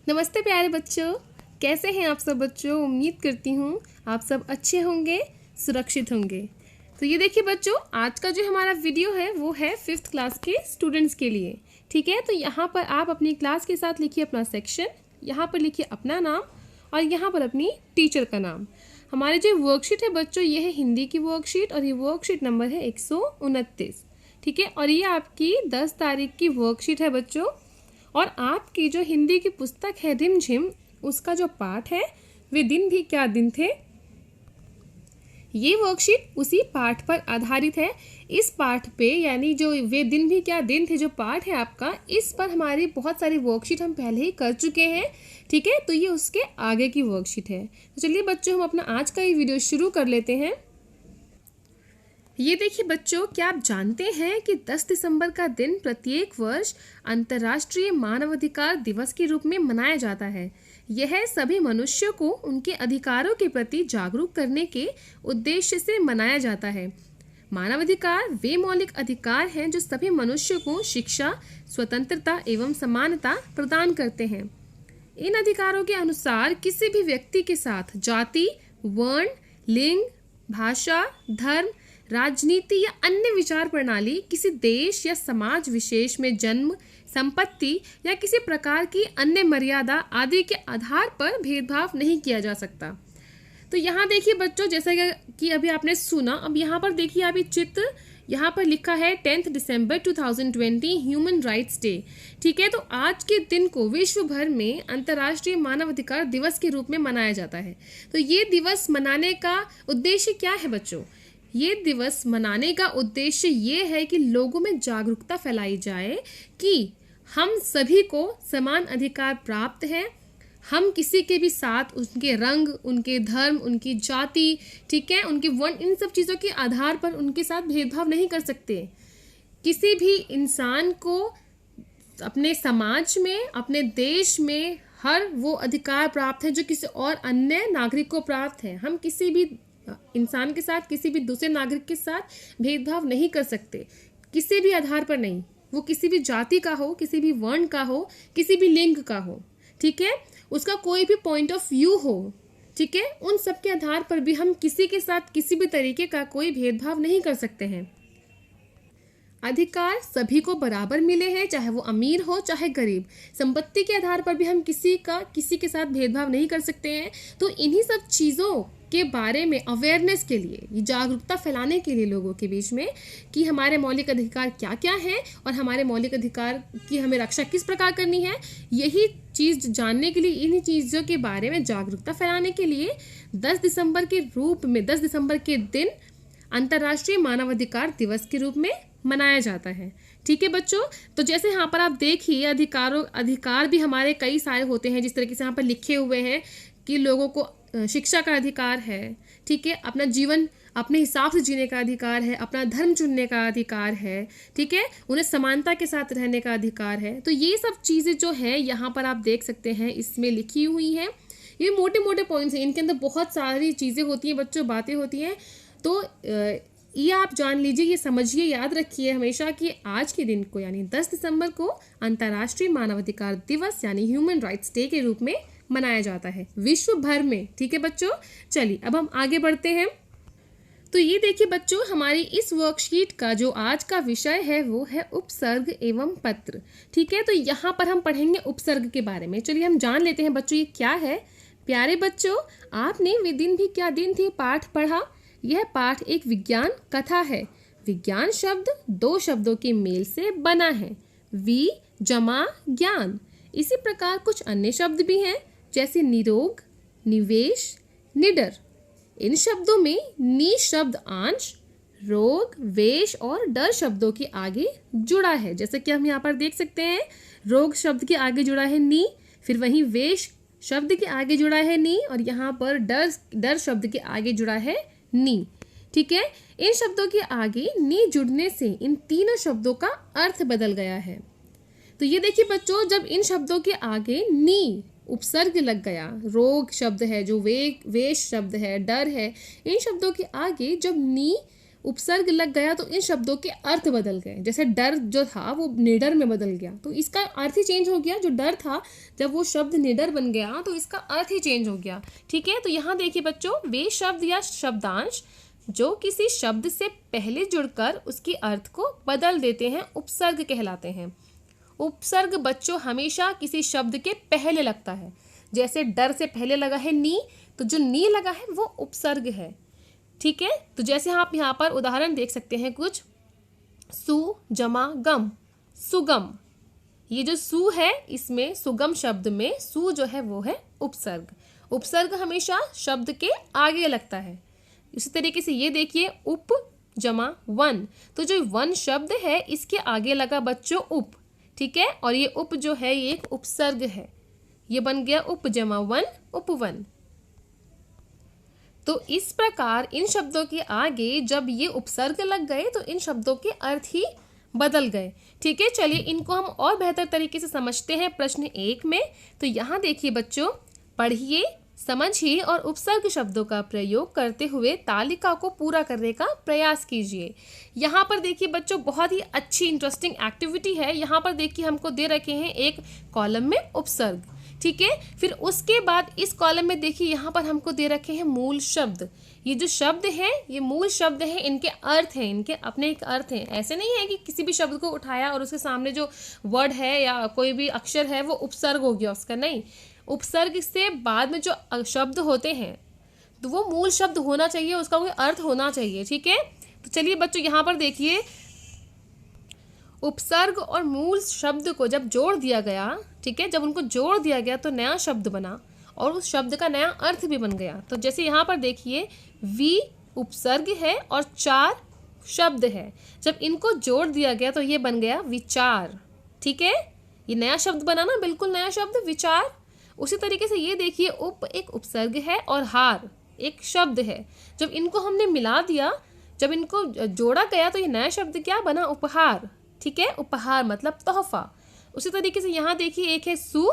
नमस्ते प्यारे बच्चों, कैसे हैं आप सब बच्चों। उम्मीद करती हूँ आप सब अच्छे होंगे, सुरक्षित होंगे। तो ये देखिए बच्चों, आज का जो हमारा वीडियो है वो है 5th क्लास के स्टूडेंट्स के लिए। ठीक है, तो यहाँ पर आप अपनी क्लास के साथ लिखिए अपना सेक्शन, यहाँ पर लिखिए अपना नाम और यहाँ पर अपनी टीचर का नाम। हमारी जो वर्कशीट है बच्चों, ये है हिंदी की वर्कशीट और ये वर्कशीट नंबर है 129। ठीक है, और ये आपकी 10 तारीख की वर्कशीट है बच्चों। और आपकी जो हिंदी की पुस्तक है रिमझिम, उसका जो पाठ है वे दिन भी क्या दिन थे, ये वर्कशीट उसी पाठ पर आधारित है। इस पाठ पे यानी जो वे दिन भी क्या दिन थे जो पाठ है आपका, इस पर हमारी बहुत सारी वर्कशीट हम पहले ही कर चुके हैं। ठीक है, तो ये उसके आगे की वर्कशीट है। तो चलिए बच्चों, हम अपना आज का ये वीडियो शुरू कर लेते हैं। ये देखिए बच्चों, क्या आप जानते हैं कि 10 दिसंबर का दिन प्रत्येक वर्ष अंतर्राष्ट्रीय मानवाधिकार दिवस के रूप में मनाया जाता है। यह सभी मनुष्यों को उनके अधिकारों के प्रति जागरूक करने के उद्देश्य से मनाया जाता है। मानवाधिकार वे मौलिक अधिकार हैं जो सभी मनुष्यों को शिक्षा, स्वतंत्रता एवं समानता प्रदान करते हैं। इन अधिकारों के अनुसार किसी भी व्यक्ति के साथ जाति, वर्ण, लिंग, भाषा, धर्म, राजनीति या अन्य विचार प्रणाली, किसी देश या समाज विशेष में जन्म, संपत्ति या किसी प्रकार की अन्य मर्यादा आदि के आधार पर भेदभाव नहीं किया जा सकता। तो यहाँ देखिए बच्चों, जैसा कि अभी आपने सुना, अब यहाँ पर देखिए अभी चित्र, यहाँ पर लिखा है 10 दिसंबर 2020 ह्यूमन राइट्स डे। ठीक है, तो आज के दिन को विश्व भर में अंतर्राष्ट्रीय मानवाधिकार दिवस के रूप में मनाया जाता है। तो ये दिवस मनाने का उद्देश्य क्या है बच्चों? ये दिवस मनाने का उद्देश्य ये है कि लोगों में जागरूकता फैलाई जाए कि हम सभी को समान अधिकार प्राप्त है। हम किसी के भी साथ उनके रंग, उनके धर्म, उनकी जाति, ठीक है, उनके वर्ण, इन सब चीज़ों के आधार पर उनके साथ भेदभाव नहीं कर सकते। किसी भी इंसान को अपने समाज में, अपने देश में हर वो अधिकार प्राप्त है जो किसी और अन्य नागरिक को प्राप्त है। हम किसी भी इंसान के साथ, किसी भी दूसरे नागरिक के साथ भेदभाव नहीं कर सकते, किसी भी आधार पर नहीं। वो किसी भी जाति का हो, किसी भी वर्ण का हो, किसी भी लिंग का हो, ठीक है, उसका कोई भी पॉइंट ऑफ व्यू हो, ठीक है, उन सब के आधार पर भी हम किसी के साथ किसी भी तरीके का कोई भेदभाव नहीं कर सकते हैं। अधिकार सभी को बराबर मिले हैं, चाहे वो अमीर हो चाहे गरीब। संपत्ति के आधार पर भी हम किसी के साथ भेदभाव नहीं कर सकते हैं। तो इन्हीं सब चीज़ों के बारे में अवेयरनेस के लिए, ये जागरूकता फैलाने के लिए लोगों के बीच में कि हमारे मौलिक अधिकार क्या क्या हैं और हमारे मौलिक अधिकार की हमें रक्षा किस प्रकार करनी है, यही चीज़ जानने के लिए, इन्हीं चीज़ों के बारे में जागरूकता फैलाने के लिए 10 दिसंबर के रूप में, 10 दिसंबर के दिन अंतर्राष्ट्रीय मानवाधिकार दिवस के रूप में मनाया जाता है। ठीक है बच्चों, तो जैसे यहाँ पर आप देखिए अधिकार भी हमारे कई सारे होते हैं। जिस तरीके से यहाँ पर लिखे हुए हैं कि लोगों को शिक्षा का अधिकार है, ठीक है, अपना जीवन अपने हिसाब से जीने का अधिकार है, अपना धर्म चुनने का अधिकार है, ठीक है, उन्हें समानता के साथ रहने का अधिकार है। तो ये सब चीज़ें जो है यहाँ पर आप देख सकते हैं, इसमें लिखी हुई हैं। ये मोटे मोटे पॉइंट्स हैं, इनके अंदर बहुत सारी चीज़ें होती हैं बच्चों, बातें होती हैं। तो ये आप जान लीजिए, ये समझिए, याद रखिए हमेशा कि आज के दिन को यानी 10 दिसंबर को अंतर्राष्ट्रीय मानवाधिकार दिवस यानी ह्यूमन राइट्स डे के रूप में मनाया जाता है विश्व भर में। ठीक है बच्चों, चलिए अब हम आगे बढ़ते हैं। तो ये देखिए बच्चों, हमारी इस वर्कशीट का जो आज का विषय है वो है उपसर्ग एवं पत्र। ठीक है, तो यहाँ पर हम पढ़ेंगे उपसर्ग के बारे में। चलिए हम जान लेते हैं बच्चों ये क्या है। प्यारे बच्चों, आपने वे दिन भी क्या दिन थे पाठ पढ़ा। यह पाठ एक विज्ञान कथा है। विज्ञान शब्द दो शब्दों के मेल से बना है, वि जमा ज्ञान। इसी प्रकार कुछ अन्य शब्द भी हैं, जैसे निरोग, निवेश, निडर। इन शब्दों में नी शब्द आंश, रोग, वेश और डर शब्दों के आगे जुड़ा है। जैसे कि हम यहाँ पर देख सकते हैं, रोग शब्द के आगे जुड़ा है नी, फिर वहीं वेश शब्द के आगे जुड़ा है नी, और यहाँ पर डर शब्द के आगे जुड़ा है नी। ठीक है, इन शब्दों के आगे नी जुड़ने से इन तीनों शब्दों का अर्थ बदल गया है। तो ये देखिए बच्चों, जब इन शब्दों के आगे नी उपसर्ग लग गया, रोग शब्द है जो वेश शब्द है, डर है, इन शब्दों के आगे जब नी उपसर्ग लग गया तो इन शब्दों के अर्थ बदल गए। जैसे डर जो था वो निडर में बदल गया, तो इसका अर्थ ही चेंज हो गया। जो डर था जब वो शब्द निडर बन गया तो इसका अर्थ ही चेंज हो गया। ठीक है, तो यहाँ देखिए बच्चों, वे शब्द या शब्दांश जो किसी शब्द से पहले जुड़कर उसके अर्थ को बदल देते हैं उपसर्ग कहलाते हैं। उपसर्ग बच्चों हमेशा किसी शब्द के पहले लगता है। जैसे डर से पहले लगा है नी, तो जो नी लगा है वो उपसर्ग है। ठीक है, तो जैसे आप यहाँ पर उदाहरण देख सकते हैं कुछ, सु जमा गम, सुगम। ये जो सु है इसमें सुगम शब्द में सु जो है वो है उपसर्ग। उपसर्ग हमेशा शब्द के आगे लगता है। इसी तरीके से ये देखिए, उप जमा वन, तो जो वन शब्द है इसके आगे लगा बच्चों उप। ठीक है, और ये उप जो है ये एक उपसर्ग है, ये बन गया उप जमा वन, उपवन। तो इस प्रकार इन शब्दों के आगे जब ये उपसर्ग लग गए तो इन शब्दों के अर्थ ही बदल गए। ठीक है, चलिए इनको हम और बेहतर तरीके से समझते हैं प्रश्न 1 में। तो यहाँ देखिए बच्चों, पढ़िए, समझिए और उपसर्ग शब्दों का प्रयोग करते हुए तालिका को पूरा करने का प्रयास कीजिए। यहाँ पर देखिए बच्चों, बहुत ही अच्छी इंटरेस्टिंग एक्टिविटी है। यहाँ पर देखिए हमको दे रखे हैं एक कॉलम में उपसर्ग। ठीक है, फिर उसके बाद इस कॉलम में देखिए यहाँ पर हमको दे रखे हैं मूल शब्द। ये जो शब्द हैं ये मूल शब्द हैं, इनके अर्थ हैं, इनके अपने एक अर्थ हैं। ऐसे नहीं है कि किसी भी शब्द को उठाया और उसके सामने जो वर्ड है या कोई भी अक्षर है वो उपसर्ग हो गया उसका, नहीं। उपसर्ग से बाद में जो शब्द होते हैं तो वो मूल शब्द होना चाहिए, उसका कोई अर्थ होना चाहिए। ठीक है, तो चलिए बच्चों यहाँ पर देखिए, उपसर्ग और मूल शब्द को जब जोड़ दिया गया, ठीक है, जब उनको जोड़ दिया गया तो नया शब्द बना और उस शब्द का नया अर्थ भी बन गया। तो जैसे यहाँ पर देखिए, वी उपसर्ग है और चार शब्द है, जब इनको जोड़ दिया गया तो ये बन गया विचार। ठीक है, ये नया शब्द बना ना, बिल्कुल नया शब्द विचार। उसी तरीके से ये देखिए, उप एक उपसर्ग है और हार एक शब्द है, जब इनको हमने मिला दिया, जब इनको जोड़ा गया तो ये नया शब्द क्या बना, उपहार। ठीक है, उपहार मतलब तोहफा। उसी तरीके से यहाँ देखिए, एक है सु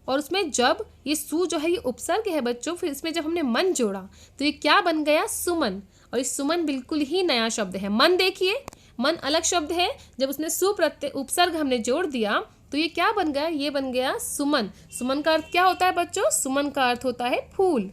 और उसमें जब ये सु जो है ये उपसर्ग है बच्चों, फिर इसमें जब हमने मन जोड़ा तो ये क्या बन गया, सुमन। और ये सुमन बिल्कुल ही नया शब्द है। मन देखिए, मन अलग शब्द है, जब उसमें सु प्रत्यय उपसर्ग हमने जोड़ दिया तो ये क्या बन गया, ये बन गया सुमन। सुमन का अर्थ क्या होता है बच्चों, सुमन का अर्थ होता है फूल।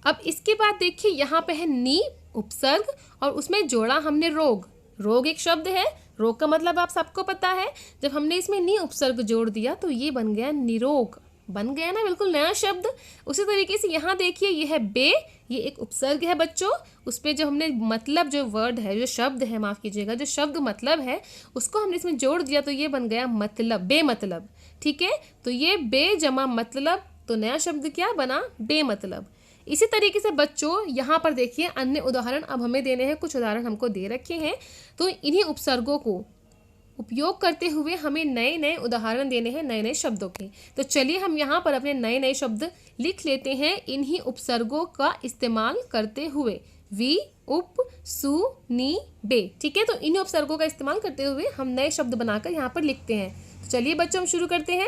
अब इसके बाद देखिए यहाँ पे है नी उपसर्ग और उसमें जोड़ा हमने रोग। रोग एक शब्द है, रोग का मतलब आप सबको पता है। जब हमने इसमें नी उपसर्ग जोड़ दिया तो ये बन गया निरोग। बन गया ना, बिल्कुल नया शब्द। उसी तरीके से यहाँ देखिए, ये है बे, ये एक उपसर्ग है बच्चों। उस पर जो हमने मतलब जो वर्ड है, जो शब्द है, माफ कीजिएगा, जो शब्द मतलब है उसको हमने इसमें जोड़ दिया तो ये बन गया मतलब, बेमतलब। ठीक है, तो ये बे जमा मतलब, तो नया शब्द क्या बना, बेमतलब। इसी तरीके से बच्चों यहाँ पर देखिए अन्य उदाहरण अब हमें देने हैं, कुछ उदाहरण हमको दे रखे हैं। तो इन्हीं उपसर्गों को उपयोग करते हुए हमें नए नए उदाहरण देने हैं नए नए शब्दों के। तो चलिए हम यहाँ पर अपने नए नए शब्द लिख लेते हैं इन्हीं उपसर्गों का इस्तेमाल करते हुए। वी, उप, सु, नी, बे। ठीक है, तो इन्हीं उपसर्गों का इस्तेमाल करते हुए हम नए शब्द बनाकर यहाँ पर लिखते हैं। तो चलिए बच्चों हम शुरू करते हैं।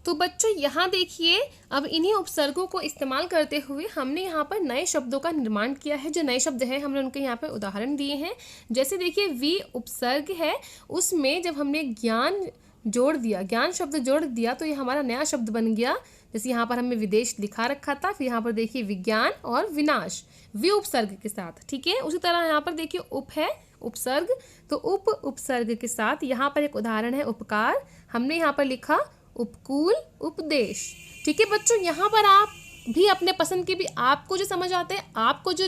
तो बच्चों यहाँ देखिए, अब इन्हीं उपसर्गों को इस्तेमाल करते हुए हमने यहाँ पर नए शब्दों का निर्माण किया है। जो नए शब्द हैं हमने उनके यहाँ पर उदाहरण दिए हैं। जैसे देखिए, वी उपसर्ग है, उसमें जब हमने ज्ञान जोड़ दिया, ज्ञान शब्द जोड़ दिया तो ये हमारा नया शब्द बन गया। जैसे यहाँ पर हमने विदेश लिखा रखा था, फिर यहाँ पर देखिए विज्ञान और विनाश, वी उपसर्ग के साथ। ठीक है, उसी तरह यहाँ पर देखिए उप है उपसर्ग, तो उप उपसर्ग के साथ यहाँ पर एक उदाहरण है उपकार, हमने यहाँ पर लिखा उपकूल, उपदेश। ठीक है बच्चों, यहाँ पर आप भी अपने पसंद के भी, आपको जो समझ आते हैं, आपको जो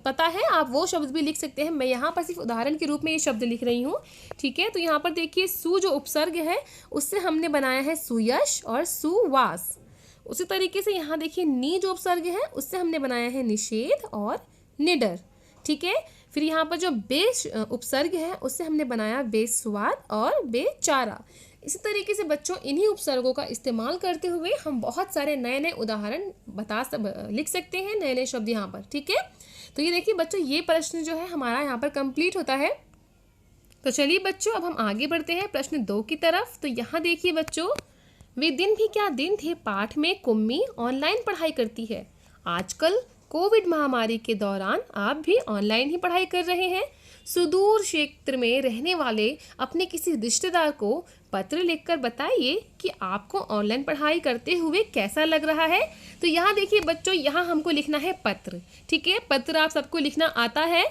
पता है, आप वो शब्द भी लिख सकते हैं। मैं यहाँ पर सिर्फ उदाहरण के रूप में ये शब्द लिख रही हूँ। ठीक है, तो यहाँ पर देखिए, सु जो उपसर्ग है उससे हमने बनाया है सुयश और सुवास। उसी तरीके से यहाँ देखिए, नी जो उपसर्ग है उससे हमने बनाया है निषेध और निडर। ठीक है, फिर यहाँ पर जो बे उपसर्ग है उससे हमने बनाया बेस्वाद और बेचारा। इसी तरीके से बच्चों इन्हीं उपसर्गों का इस्तेमाल करते हुए हम बहुत सारे नए नए उदाहरण लिख सकते हैं, नए नए शब्द यहाँ पर। ठीक है, तो ये देखिए बच्चों, ये प्रश्न जो है हमारा यहाँ पर कंप्लीट होता है। तो चलिए बच्चों अब हम आगे बढ़ते हैं प्रश्न 2 की तरफ। तो यहाँ देखिए बच्चों, वे दिन भी क्या दिन थे पाठ में कुम्मी ऑनलाइन पढ़ाई करती है। आजकल कोविड महामारी के दौरान आप भी ऑनलाइन ही पढ़ाई कर रहे हैं। सुदूर क्षेत्र में रहने वाले अपने किसी रिश्तेदार को पत्र लिखकर बताइए कि आपको ऑनलाइन पढ़ाई करते हुए कैसा लग रहा है। तो यहाँ देखिए बच्चों, यहाँ हमको लिखना है पत्र। ठीक है, पत्र आप सबको लिखना आता है,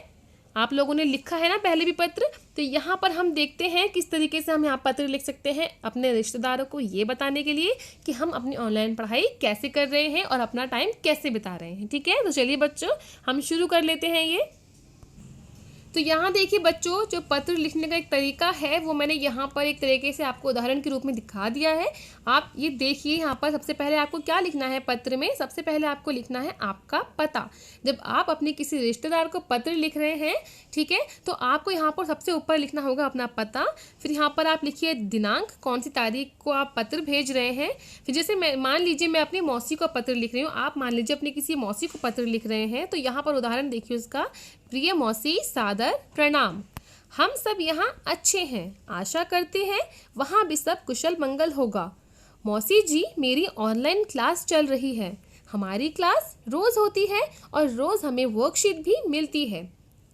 आप लोगों ने लिखा है ना पहले भी पत्र। तो यहाँ पर हम देखते हैं किस तरीके से हम यहाँ पत्र लिख सकते हैं अपने रिश्तेदारों को ये बताने के लिए कि हम अपनी ऑनलाइन पढ़ाई कैसे कर रहे हैं और अपना टाइम कैसे बिता रहे हैं। ठीक है, तो चलिए बच्चों हम शुरू कर लेते हैं ये। तो यहाँ देखिए बच्चों, जो पत्र लिखने का एक तरीका है वो मैंने यहाँ पर एक तरीके से आपको उदाहरण के रूप में दिखा दिया है। आप ये देखिए, यहाँ पर सबसे पहले आपको क्या लिखना है पत्र में, सबसे पहले आपको लिखना है आपका पता। जब आप अपने किसी रिश्तेदार को पत्र लिख रहे हैं, ठीक है, तो आपको यहाँ पर सबसे ऊपर लिखना होगा अपना पता। फिर यहाँ पर आप लिखिए दिनांक, कौन सी तारीख को आप पत्र भेज रहे हैं। फिर जैसे मैं मान लीजिए मैं अपनी मौसी को पत्र लिख रही हूँ, आप मान लीजिए अपनी किसी मौसी को पत्र लिख रहे हैं। तो यहाँ पर उदाहरण देखिए उसका, प्रिय मौसी सादर प्रणाम, हम सब यहाँ अच्छे हैं, आशा करते हैं वहाँ भी सब कुशल मंगल होगा। मौसी जी, मेरी ऑनलाइन क्लास चल रही है, हमारी क्लास रोज़ होती है और रोज़ हमें वर्कशीट भी मिलती है।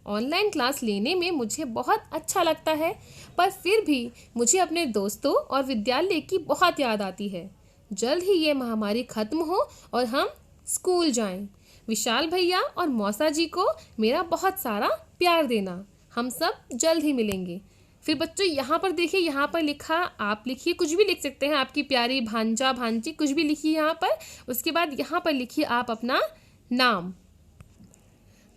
ऑनलाइन क्लास लेने में मुझे बहुत अच्छा लगता है, पर फिर भी मुझे अपने दोस्तों और विद्यालय की बहुत याद आती है। जल्द ही ये महामारी खत्म हो और हम स्कूल जाएं। विशाल भैया और मौसा जी को मेरा बहुत सारा प्यार देना, हम सब जल्द ही मिलेंगे। फिर बच्चों यहाँ पर देखिए, यहाँ पर लिखा, आप लिखिए कुछ भी लिख सकते हैं, आपकी प्यारी भांजा भांजी कुछ भी लिखिए यहाँ पर। उसके बाद यहाँ पर लिखिए आप अपना नाम।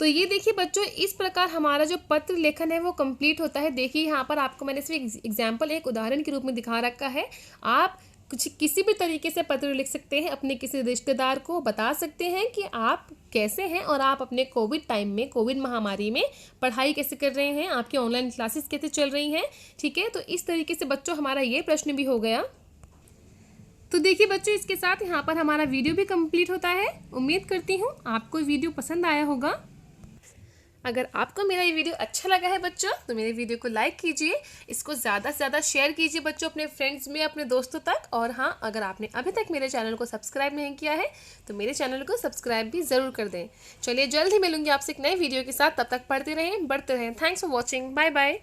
तो ये देखिए बच्चों, इस प्रकार हमारा जो पत्र लेखन है वो कंप्लीट होता है। देखिए यहाँ पर आपको मैंने सिर्फ एग्जाम्पल, एक उदाहरण के रूप में दिखा रखा है। आप कुछ किसी भी तरीके से पत्र लिख सकते हैं, अपने किसी रिश्तेदार को बता सकते हैं कि आप कैसे हैं और आप अपने कोविड टाइम में, कोविड महामारी में पढ़ाई कैसे कर रहे हैं, आपकी ऑनलाइन क्लासेस कैसे चल रही हैं। ठीक है, तो इस तरीके से बच्चों हमारा ये प्रश्न भी हो गया। तो देखिए बच्चों, इसके साथ यहाँ पर हमारा वीडियो भी कंप्लीट होता है। उम्मीद करती हूँ आपको वीडियो पसंद आया होगा। अगर आपको मेरा ये वीडियो अच्छा लगा है बच्चों, तो मेरे वीडियो को लाइक कीजिए, इसको ज़्यादा से ज़्यादा शेयर कीजिए बच्चों अपने फ्रेंड्स में, अपने दोस्तों तक। और हाँ, अगर आपने अभी तक मेरे चैनल को सब्सक्राइब नहीं किया है तो मेरे चैनल को सब्सक्राइब भी ज़रूर कर दें। चलिए जल्द ही मिलूंगी आपसे एक नए वीडियो के साथ, तब तक पढ़ते रहें, बढ़ते रहें। Thanks for watching, bye bye.